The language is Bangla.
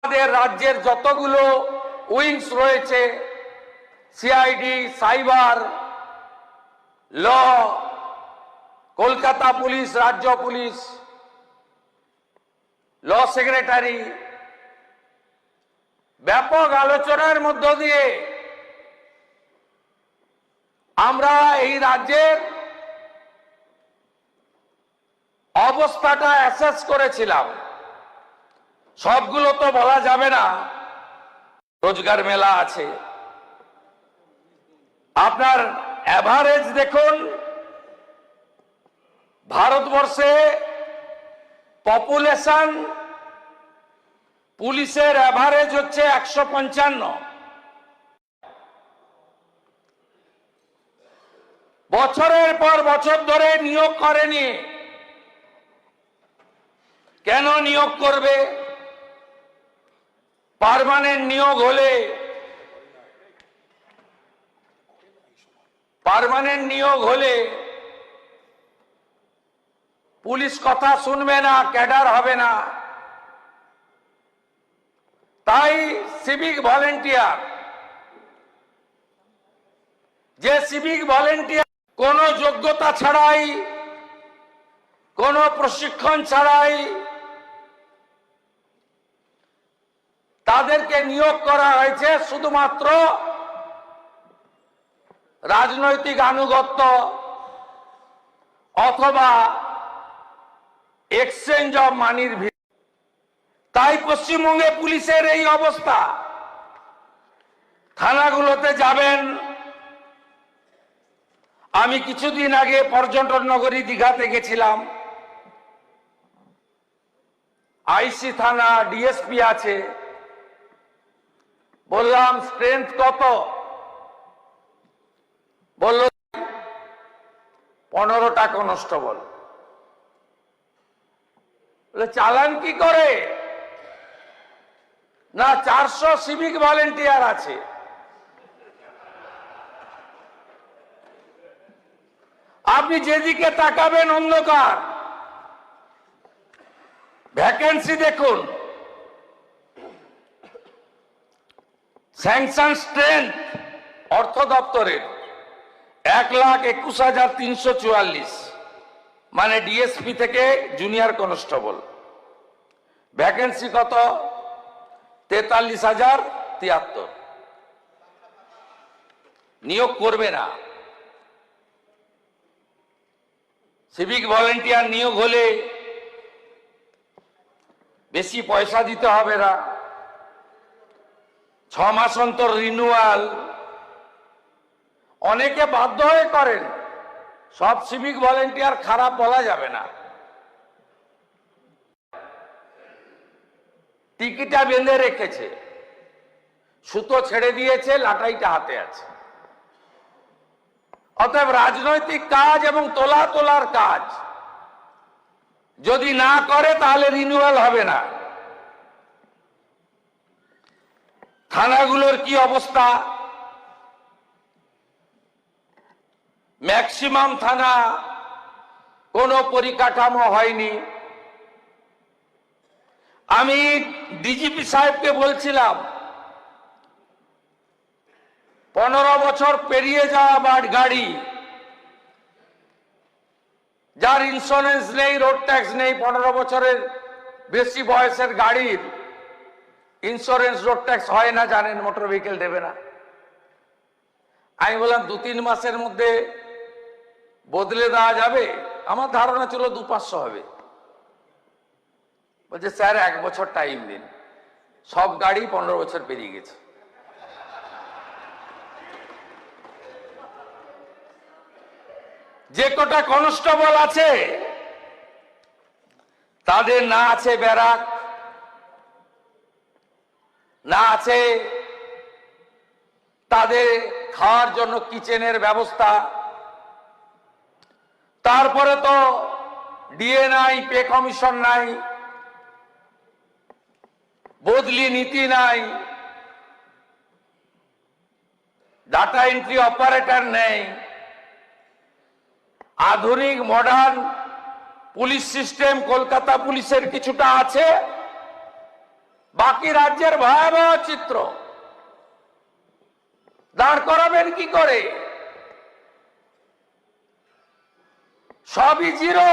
আমাদের রাজ্যের যতগুলো উইংস রয়েছে, সিআইডি, সাইবার, ল, কলকাতা পুলিশ, রাজ্য পুলিশ, ল সেক্রেটারি, ব্যাপক আলোচনার মধ্য দিয়ে আমরা এই রাজ্যের অবস্থাটা অ্যাসেস করেছিলাম। সবগুলো তো বলা যাবে না, রোজগার মেলা আছে। আপনার অ্যাভারেজ দেখুন, ভারতবর্ষে পপুলেশন পুলিশের অ্যাভারেজ হচ্ছে 155। বছরের পর বছর ধরে নিয়োগ করেনি। কেন নিয়োগ করবে? পার্মানেন্ট নিয়োগ হলে পুলিশ কথা শুনবে না, ক্যাডার হবে না। তাই সিভিক ভলেন্টিয়ার, কোনো যোগ্যতা ছাড়াই, কোনো প্রশিক্ষণ ছাড়াই তাদেরকে নিয়োগ করা হয়েছে শুধুমাত্র রাজনৈতিক আনুগত্য অথবা এক্সচেঞ্জ অফ মানির ভিত্তিতে। তাই পশ্চিমবঙ্গে পুলিশের এই অবস্থা। থানাগুলোতে যাবেন, আমি কিছুদিন আগে পর্যটন নগরী দীঘাতে গেছিলাম। আইসি থানা, ডিএসপি আছে। বললাম স্ট্রেংথ কত? বলল 15টা কনস্টেবল। চালান কি করে? না, 400 সিভিক ভলেন্টিয়ার আছে। আপনি যেদিকে তাকাবেন অন্ধকার। ভ্যাকেন্সি দেখুন, স্যাংশন স্ট্রেংথ অর্থ দপ্তরের 1,21,344, মানে ডিএসপি থেকে জুনিয়র কনস্টেবল। ভ্যাকেন্সি কত? 43,073। নিয়োগ করবে না। সিভিক ভলেন্টিয়ার নিয়োগ হলে বেশি পয়সা দিতে হবে না, 6 মাস অন্তর রিনিউয়াল। অনেকে বাধ্য হয়ে করেন, সব সিভিক ভলেন্টিয়ার খারাপ বলা যাবে না। টিকিটা বেঁধে রেখেছে, সুতো ছেড়ে দিয়েছে, লাটাইটা হাতে আছে। অতএব রাজনৈতিক কাজ এবং তোলার কাজ যদি না করে তাহলে রিনিউয়াল হবে না। থানাগুলোর কি অবস্থা? ম্যাক্সিমাম থানা কোনো পরিকাঠামো হয়নি। আমি ডিজিপি সাহেবকে বলছিলাম, 15 বছর পেরিয়ে যাওয়া গাড়ি, যার ইন্স্যুরেন্স নেই, রোড ট্যাক্স নেই, 15 বছরের বেশি বয়সের গাড়ির ইন্স্যুরেন্স, রোড ট্যাক্স হয় না, জানেন, মোটর ভেহিকেল দেবে না। আমি বললাম 2-3 মাসের মধ্যে বদলে দেওয়া যাবে। আমার ধারণা ছিল 200-500 হবে। বলছে স্যার 1 বছর টাইম দিন। সব গাড়ি 15 বছর পেরিয়ে গেছে। যে কটা কনস্টেবল আছে তাদের না আছে ব্যারাক, না আছে তাদের খাওয়ার জন্য কিচেনের ব্যবস্থা। তারপরে তো ডিএ নাই, পে কমিশন নাই, বদলি নীতি নাই, ডাটা এন্ট্রি অপারেটর নেই। আধুনিক মডার্ন পুলিশ সিস্টেম কলকাতা পুলিশের কিছুটা আছে, বাকি রাজ্যের ভয়াবহ চিত্র দাঁড় করাবেন কি করে? সবই জিরো।